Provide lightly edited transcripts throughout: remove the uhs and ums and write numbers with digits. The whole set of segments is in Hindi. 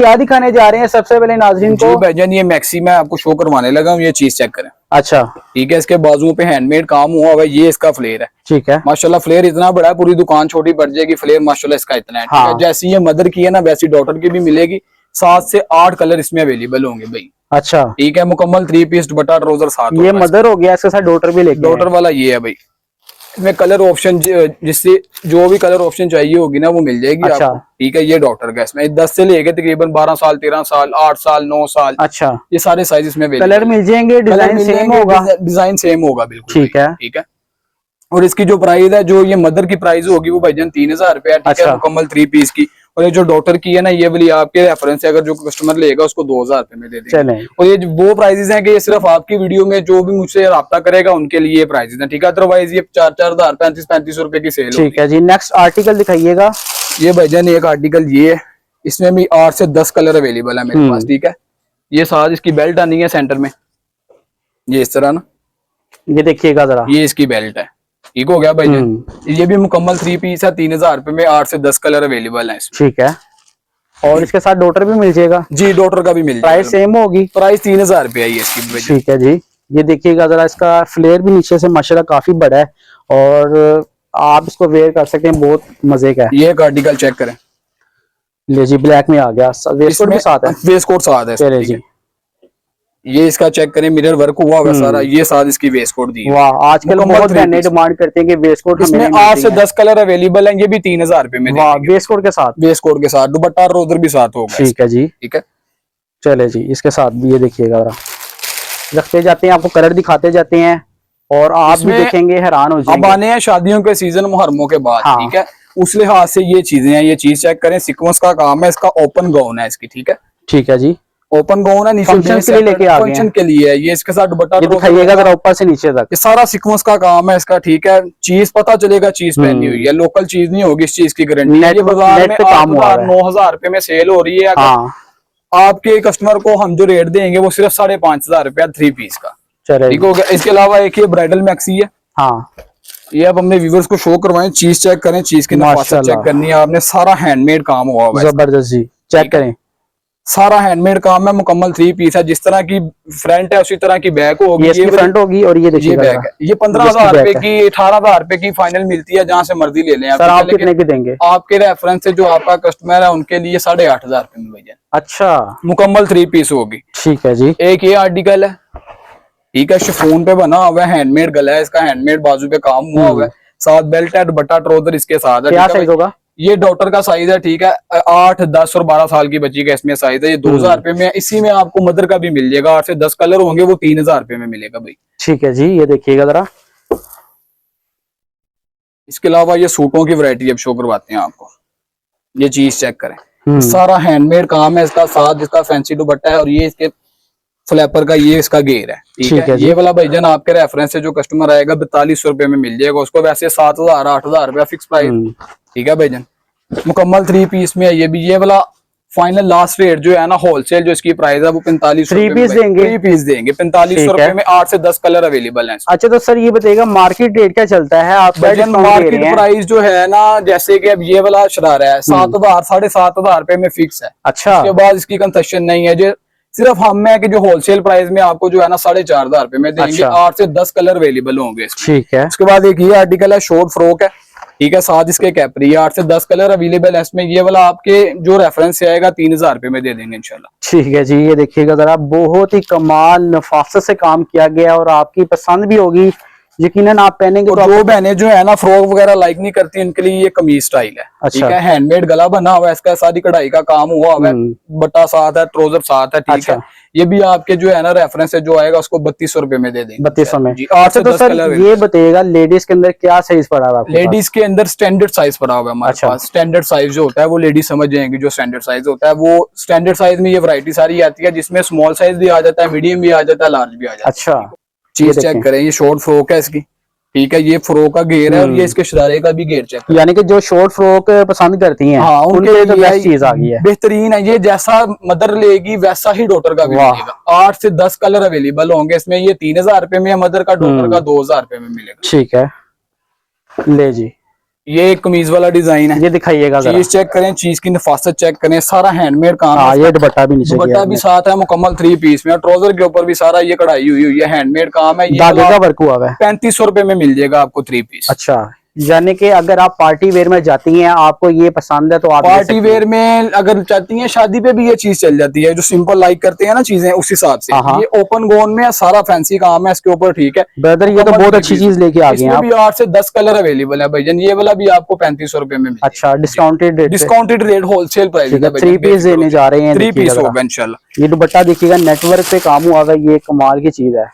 क्या दिखाने जा रहे हैं सबसे पहले नाज़रीन को? भाईजान ये मैक्सी में आपको शो करवाने लगा हूँ, ये चीज चेक करें। अच्छा ठीक है, इसके बाजुओं पे हैंडमेड काम हुआ हुआ है, ये इसका फ्लेयर है। ठीक है माशाल्लाह फ्लेयर इतना बड़ा है, पूरी दुकान छोटी पड़ जाएगी। फ्लेयर माशाल्लाह इसका इतना है। ठीक है, जैसी ये मदर की है ना वैसी डॉटर की भी मिलेगी। 7 से 8 कलर इसमें अवेलेबल होंगे भाई। अच्छा ठीक है, मुकम्मल 3 पीस दुपट्टा ट्राउजर साथ। ये मदर हो गया, इसके साथ डॉटर भी लेके डॉटर वाला ये है भाई। इसमें कलर ऑप्शन जिससे जो भी कलर ऑप्शन चाहिए होगी ना वो मिल जाएगी। अच्छा। आपको ठीक है, ये डॉटर का इसमें 10 से लेके तकरीबन 12 साल 13 साल 8 साल 9 साल। अच्छा, ये सारे साइज इसमें कलर मिल जाएंगे, डिजाइन सेम होगा। डिजाइन सेम होगा बिल्कुल। ठीक है ठीक है, और इसकी जो प्राइस है, जो ये मदर की प्राइस होगी वो भाईजान 3000 रुपया। ठीक है, मुकम्मल 3 पीस की। और ये जो डॉटर की है ना ये वाली आपके रेफरेंस से अगर जो कस्टमर लेगा उसको 2000 रुपए में दे देंगे। और ये वो प्राइजेस हैं कि ये सिर्फ आपकी वीडियो में जो भी मुझसे राब्ता करेगा उनके लिए प्राइजेस हैं। ठीक है, अदरवाइज ये 4-4000 3500 रुपए की सेल। ठीक है जी, नेक्स्ट आर्टिकल दिखाइएगा। ये भाईजान एक आर्टिकल ये है, इसमें भी 8 से 10 कलर अवेलेबल है मेरे पास। ठीक है, ये साथ इसकी बेल्ट आनी है सेंटर में, ये इस तरह ना, ये देखिएगा जरा, ये इसकी बेल्ट है। ठीक हो गया भाई। ये भी मुकम्मल 3 पीस है, 3000 रुपए में 8 से 10 कलर अवेलेबल है। ठीक है, और इसके साथ डॉटर भी मिल जाएगा जी, डॉटर का भी मिल जाएगा। प्राइस सेम होगी, प्राइस 3000 रुपया है इसकी। ठीक है जी, ये देखिएगा जरा, इसका फ्लेयर भी नीचे से माशाल्लाह काफी बड़ा है और आप इसको वेयर कर सकते हैं, बहुत मजे का है। ये एक आर्टिकल चेक करें, ले जी, ब्लैक में आ गया, वेस्ट कोट के साथ है। वेस्ट कोट साथ है। चले जी, ये इसका चेक करें, मिरर वर्क हुआ हुआ सारा, ये साथ इसकी वेस्ट कोट दी। वाह, आजकल बहुत बहनें डिमांड करते हैं कि वेस्ट कोट इसमें 8 से 10 कलर अवेलेबल हैं। ये भी 3000 रुपए में। वाह, वेस्ट कोट के साथ, वेस्ट कोट के साथ दुपट्टा और उधर भी साथ होगा। ठीक है जी। ठीक है, चले जी, इसके साथ भी ये देखिएगा जरा, रखते जाते हैं आपको कलर दिखाते जाते हैं और आप भी देखेंगे हैरान हो जाएंगे। अब आने हैं शादियों के सीजन मुहर्रमों के बाद। ठीक है, उस लिहाज से ये चीजें हैं। ये चीज चेक करें, सीक्वेंस का काम है, इसका ओपन गाउन है इसकी। ठीक है, ठीक है जी, ओपन गाउन है, नीचे फंक्शन के लिए लेके आ गए हैं। फंक्शन के लिए है। ये इसके साथ दुपट्टा दिखाइएगा जरा ऊपर से नीचे तक, ये सारा सीक्वेंस का काम है इसका। ठीक है, चीज पता चलेगा चीज पहनी हुई है, लोकल चीज नहीं होगी, इस चीज की गारंटी है। ये बाजार में 8,000-9,000 रुपए में सेल हो रही है। आपके कस्टमर को हम जो रेट देंगे वो सिर्फ 5,500 रुपया 3 पीस का। ठीक हो गया। इसके अलावा एक ये ब्राइडल मैक्सी है। हाँ, ये अब हमने व्यूअर्स को शो करवाएं, चीज चेक करें, चीज की नफासत चेक करनी है आपने। सारा हैंडमेड काम हुआ हुआ है, जबरदस्त जी, चेक करें, सारा हैंडमेड काम है। मुकम्मल 3 पीस है, जिस तरह की फ्रंट है उसी तरह की बैक होगी। ये फ्रंट होगी और ये देखिए बैक है। ये 15,000 रुपए की 18,000 रुपए की फाइनल मिलती है, जहाँ से मर्जी ले लें। सर आप कितने की देंगे? आपके रेफरेंस से जो आपका कस्टमर है उनके लिए 8,500 रुपए में भैया। अच्छा, मुकम्मल 3 पीस होगी। ठीक है जी। एक ये आर्टिकल है, ठीक है, शिफॉन पे बना हुआ है, हैंडमेड गला है इसका, हैंडमेड बाजू पे काम हुआ हुआ है, साथ बेल्ट है, दुपट्टा ट्राउजर इसके साथ है। क्या साइज होगा? ये डॉटर का साइज है। ठीक है, 8, 10 और 12 साल की बच्ची का इसमें साइज है। ये 2000 रुपए में। इसी में आपको मदर का भी मिल जाएगा, 8 से 10 कलर होंगे, वो 3000 रुपए में मिलेगा भाई। ठीक है जी, ये देखिएगा जरा। इसके अलावा ये सूटों की वैरायटी अब शो करवाते हैं आपको। ये चीज चेक करें, सारा हैंडमेड काम है इसका, साथ इसका फैंसी दुपट्टा है और ये इसके फ्लैपर का ये इसका घेर है। ठीक है, ये वाला भाईजान आपके रेफरेंस से जो कस्टमर आएगा 4200 रुपए में मिल जाएगा उसको। वैसे 7,000 8,000 रुपया फिक्स प्राइस। ठीक है भाईजान, मुकम्मल 3 पीस में ये भी। ये वाला फाइनल लास्ट रेट जो है ना होलसेल जो इसकी प्राइस है वो 4500 3 पीस देंगे। 3 पीस देंगे 4500 रुपए में। 8 से 10 कलर अवेलेबल हैं। अच्छा, तो सर ये बताइएगा मार्केट रेट क्या चलता है? आप मार्केट प्राइस जो है ना, जैसे कि अब ये वाला शरारा है 7,000 7,500 रुपए में फिक्स है। अच्छा, उसके बाद इसकी कंसेशन नहीं है। जो सिर्फ हम है कि जो होलसेल प्राइस में आपको जो है ना 4,500 रुपए में देंगे। 8 से 10 कलर अवेलेबल होंगे। ठीक है, उसके बाद एक ये आर्टिकल है, शॉर्ट फ्रॉक है। ठीक है, साथ इसके कैपरी 8 से 10 कलर अवेलेबल है इसमें। ये वाला आपके जो रेफरेंस से आएगा 3000 रुपए में दे देंगे इंशाल्लाह। ठीक है जी, ये देखिएगा जरा, बहुत ही कमाल नफासत से काम किया गया और आपकी पसंद भी होगी यकीनन। आप पहनेंगे तो जो बहनें जो है ना फ्रॉक वगैरह लाइक नहीं करती, इनके लिए ये कमीज स्टाइल है। अच्छा, ठीक है, हैंडमेड गला बना हुआ है इसका, सारी कढ़ाई का काम हुआ हुआ है, बट्टा साथ है, ट्राउजर साथ है। ठीक है, ये भी आपके जो है ना रेफरेंस से जो आएगा उसको 3200 रुपए में दे देंगे। 3200 में। 8 से 10 कलर। ये बताइएगा लेडीज के अंदर क्या साइज पड़ा हुआ है? लेडीज के अंदर स्टैंडर्ड साइज पड़ा हुआ है हमारे पास। स्टैंडर्ड साइज जो होता है वो लेडीज समझ जाएंगे। जो स्टैंडर्ड साइज होता है वो स्टैंडर्ड साइज में ये वैरायटी सारी आती है, जिसमें स्मॉल साइज भी आ जाता है, मीडियम भी आ जाता है, लार्ज भी आ जाता है। अच्छा, चीज चेक करें, ये शॉर्ट फ्रॉक है इसकी। ठीक है, ये फ्रॉक का घेर है और ये इसके शरारे का भी घेर चेक, यानी कि जो शॉर्ट फ्रॉक पसंद करती हैं, हाँ, उनके लिए तो बेस्ट चीज आ गई है, बेहतरीन है। ये जैसा मदर लेगी वैसा ही डॉटर का भी मिलेगा। 8 से 10 कलर अवेलेबल होंगे इसमें। ये 3000 रुपए में, मदर का डॉटर का 2000 रुपए में मिलेगा। ठीक है, ले जी, ये एक कमीज वाला डिजाइन है, ये दिखाइएगा जरा। चीज चेक करें, चीज की नफासत चेक करें, सारा हैंडमेड काम है। ये दुपट्टा भी नीचे दुपट्टा भी साथ है मुकम्मल 3 पीस में, ट्राउजर के ऊपर भी सारा ये कढ़ाई हुई है, हैंडमेड काम है। धागे का वर्क हुआ है। 3500 रुपए में मिल जाएगा आपको 3 पीस। अच्छा, यानी कि अगर आप पार्टी वेयर में जाती हैं, आपको ये पसंद है तो आप पार्टी वेयर में अगर चाहती हैं, शादी पे भी ये चीज चल जाती है, जो सिंपल लाइक करते हैं ना चीजें, उस हिसाब से। ये ओपन गोन में सारा फैंसी काम है इसके ऊपर, ठीक है ब्रदर, ये तो बहुत अच्छी चीज लेके आ गए हैं आप। भी 8 से 10 कलर अवेलेबल है भाईजान। ये वाला भी आपको 3500 रुपए में मिलेगा। अच्छा, डिस्काउंटेड रेट होलसेल प्राइस है। 3 पीस देने जा रहे हैं, 3 पीस होगा इंशाल्लाह। ये दुपट्टा देखिएगा, नेटवर्क पे काम हुआ है, ये कमाल की चीज है।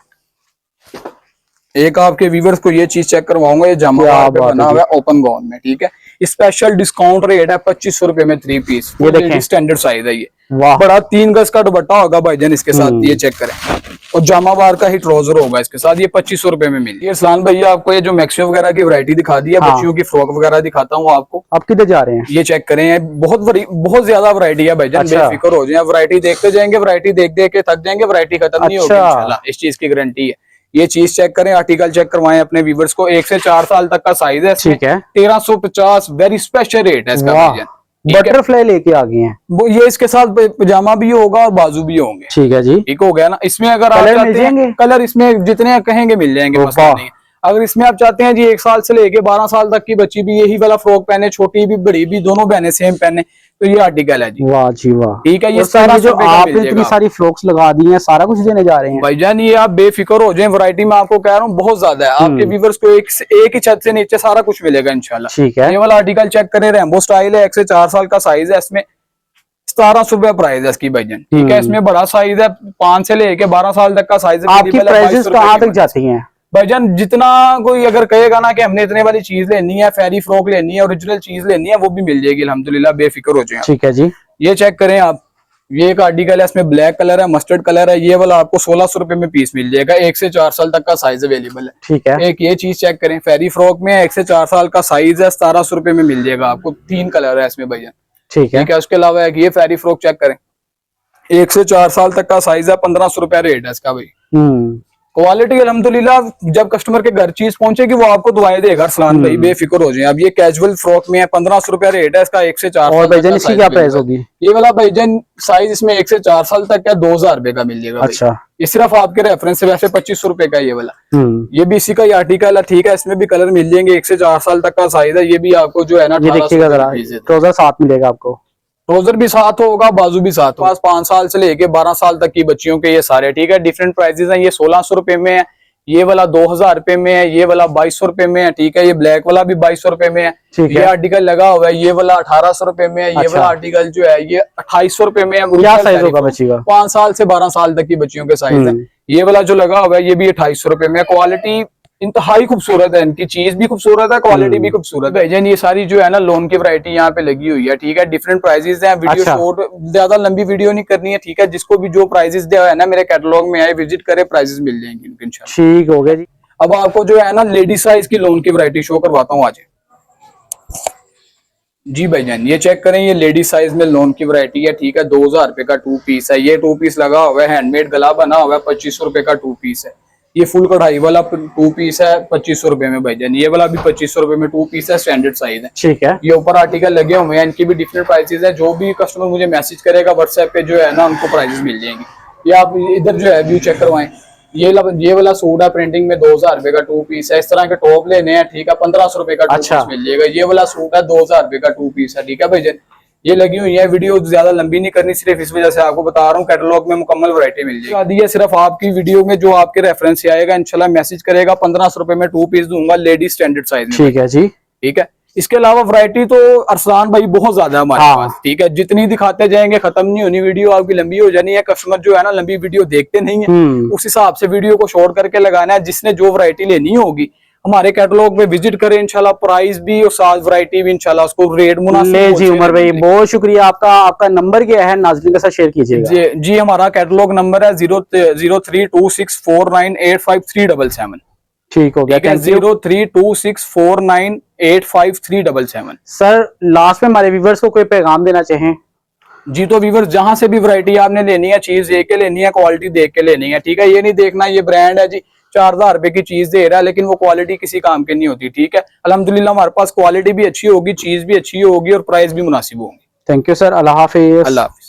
एक आपके व्यूवर्स को ये चीज चेक करवाऊंगा, ये जामा पे बना हुआ है ओपन गोन में, ठीक है। स्पेशल डिस्काउंट रेट है 2500 रुपए में 3 पीस। ये देखें, स्टैंडर्ड साइज है ये, वाह, बड़ा 3 गज का दुपट्टा होगा भाईजान इसके साथ, ये चेक करें। और जामावार का ही ट्राउजर होगा इसके साथ, ये 2500 रुपए में मिली। इरसान भैया आपको ये जो मैक्सियो वगैरह की वैरायटी दिखा दी है, बच्चियों की फ्रॉक वगैरह दिखाता हूँ आपको। आप किधर जा रहे हैं? ये चेक करें, बहुत ज्यादा वैरायटी है भाईजान, बेफिक्र हो जाए। वैरायटी देखते जाएंगे, वैरायटी देख देख के थक जाएंगे, वैरायटी खत्म नहीं होगी इंशाल्लाह, इस चीज की गारंटी है। ये चीज चेक करें, आर्टिकल चेक करवाएं अपने व्यूवर्स को। 1 से 4 साल तक का साइज है, ठीक है। 1350 वेरी स्पेशल रेट है इसका। बटरफ्लाई लेके आ गए हैं वो, ये इसके साथ पजामा भी होगा और बाजू भी होंगे, ठीक है जी। ठीक हो गया ना। इसमें अगर आप चाहते हैं कलर, इसमें जितने कहेंगे मिल जाएंगे, मसला नहीं। अगर इसमें आप चाहते हैं जी 1 साल से लेके 12 साल तक की बच्ची भी यही वाला फ्रॉक पहने, छोटी भी बड़ी भी दोनों बहने सेम पहने, तो ये आर्टिकल है जी। वाह जी वाह, ठीक है। ये सारा जो आपने इतनी सारी फ्रॉक्स लगा दी हैं, सारा कुछ देने जा रहे हैं भाईजान। ये आप बेफिक्र हो जाएं, वैरायटी में आपको कह रहा हूँ बहुत ज्यादा है। आपके व्यूवर्स को एक ही छत से नीचे सारा कुछ मिलेगा इंशाल्लाह, ठीक है। ये वाला आर्टिकल चेक करें, रेम्बो स्टाइल है, 1 से 4 साल का साइज है, इसमें 1700 रुपया प्राइस है इसकी भाईजान, ठीक है। इसमें बड़ा साइज है, 5 से लेके 12 साल तक का साइज है। आपकी प्राइसेस कहाँ तक जाती हैं भाईजान? जितना कोई अगर कहेगा ना कि हमने इतने वाली चीज लेनी है, फेरी फ्रॉक लेनी है, ओरिजिनल चीज लेनी है, वो भी मिल जाएगी अल्हम्दुलिल्लाह, बेफिक्र हो जाए। ठीक है जी। ये चेक करें आप, ये एक आर्टिकल है, इसमें ब्लैक कलर है, मस्टर्ड कलर है। ये वाला आपको 1600 रुपए में पीस मिल जाएगा। 1 से 4 साल तक का साइज अवेलेबल है, ठीक है। एक ये चीज चेक करें, फेरी फ्रॉक में 1 से 4 साल का साइज है, 1700 रुपए में मिल जाएगा आपको। 3 कलर है इसमें भैया, ठीक है। उसके अलावा ये फेरी फ्रॉक चेक करें, 1 से 4 साल तक का साइज है, 1500 रुपया रेट है इसका भाई। क्वालिटी अल्हम्दुलिल्लाह, जब कस्टमर के घर चीज पहुंचेगी वो आपको दुआएं देगा अरसलान भाई, बेफिक्र हो जाए। अब ये कैजुअल फ्रॉक में है, 1500 रुपया रेट है इसका। 1 से 4 और भाईजान इसकी क्या प्राइस होगी? ये वाला भाईजान साइज इसमें 1 से 4 साल तक का 2000 रुपए का मिल जाएगा। अच्छा, ये सिर्फ आपके रेफरेंस से, वैसे 2500 रुपए का ये वाला। ये भी इसी का ही आर्टिकल है, ठीक है। इसमें भी कलर मिल जाएंगे, 1 से 4 साल तक का साइज है। ये भी आपको जो है ना, देखिएगा जरा, ट्राउजर साथ मिलेगा आपको, ट्राउजर भी साथ होगा, बाजू भी साथ होगा। 5 साल से लेके 12 साल तक की बच्चियों के ये सारे, ठीक है। डिफरेंट प्राइसेस हैं। ये 1600 रुपए में है, ये वाला 2000 रुपए में है, ये वाला 2200 रुपए में है, ठीक है। ये ब्लैक वाला भी 2200 रुपए में है, ये आर्टिकल लगा हुआ है। ये वाला 1800 रुपए में है। ये वाला आर्टिकल जो है ये 2800 रुपए में है। क्या साइज होगा बच्ची का? 5 साल से 12 साल तक की बच्चियों के साइज है। ये वाला जो लगा हुआ है ये भी 2800 रुपए में। क्वालिटी इंतहाई खूबसूरत है, इनकी चीज भी खूबसूरत है, क्वालिटी भी खूबसूरत है। ये सारी जो है ना लोन की वैरायटी यहाँ पे लगी हुई है, ठीक है। डिफरेंट प्राइसेस हैं। वीडियो शॉर्ट, ज्यादा लंबी वीडियो नहीं करनी है, ठीक है। जिसको भी जो प्राइसेस दिया है ना, मेरे कैटलॉग में आए, विजिट करे, प्राइसेस मिल जाएंगे इनके इंशाल्लाह। ठीक हो गया जी। अब आपको जो है ना लेडीज साइज की लोन की वैरायटी शो करवाता हूँ आज जी भाईजान। ये चेक करें, ये लेडीज साइज में लोन की वैरायटी है, ठीक है। 2000 रुपए का 2 पीस है। ये 2 पीस लगा हुआ है, हैंडमेड गला बना हुआ है, 2500 रुपए का 2 पीस है। ये फुल कढ़ाई वाला 2 पीस है 2500 रुपए में भाईजान। ये वाला भी 2500 रुपए में 2 पीस है, स्टैंडर्ड साइज है, ठीक है। ये ऊपर आर्टिकल लगे हुए हैं, इनकी भी डिफरेंट प्राइसेस है। जो भी कस्टमर मुझे मैसेज करेगा व्हाट्सएप पे जो है ना, उनको प्राइसेस मिल जाएंगी। ये आप इधर जो है व्यू चेक करवाएं। ये वाला सूट है प्रिंटिंग में, 2000 रुपए का 2 पीस है। इस तरह के टॉप लेने हैं, ठीक है, 1500 रुपए का 2 पीस मिल जाएगा। ये वाला सूट है 2000 रुपए का 2 पीस है, ठीक है भाईजान। ये लगी हुई है। वीडियो ज्यादा लंबी नहीं करनी, सिर्फ इस वजह से आपको बता रहा हूँ, कैटलॉग में मुकम्मल वैरायटी मिल जाएगी। ये सिर्फ आपकी वीडियो में जो आपके रेफरेंस से आएगा, इंशाल्लाह मैसेज करेगा, 1500 रुपए में 2 पीस दूंगा, लेडीज स्टैंडर्ड साइज में, ठीक है जी, ठीक है। इसके अलावा वैरायटी तो अरसलान भाई बहुत ज्यादा है हमारे पास, ठीक है। जितनी दिखाते जाएंगे खत्म नहीं होनी, वीडियो आपकी लंबी हो जानी है। कस्टमर जो है ना लंबी वीडियो देखते नहीं है, उस हिसाब से वीडियो को शॉर्ट करके लगाना है। जिसने जो वैरायटी लेनी होगी हमारे कैटलॉग में विजिट करें, इंशाल्लाह प्राइस भी और साथ वैरायटी भी इंशाल्लाह उसको रेट मुनासिब। जी उमर भाई बहुत शुक्रिया आपका। आपका नंबर क्या है, नाज़रीन के साथ शेयर कीजिएगा। जी हमारा कैटलॉग नंबर है 0326498537। ठीक हो गया, 0326498537। सर लास्ट में हमारे व्यूवर्स को कोई पैगाम देना चाहें? जी तो व्यूवर्स, जहां से भी वैरायटी आपने लेनी है, चीज देख के लेनी है, क्वालिटी देख के लेनी है, ठीक है। ये नहीं देखना ये ब्रांड है जी, 4,000 रुपए की चीज दे रहा है, लेकिन वो क्वालिटी किसी काम की नहीं होती। ठीक है, अल्हम्दुलिल्लाह हमारे पास क्वालिटी भी अच्छी होगी, चीज भी अच्छी होगी और प्राइस भी मुनासिब होंगी। Thank you sir, Allah Hafiz. Allah Hafiz.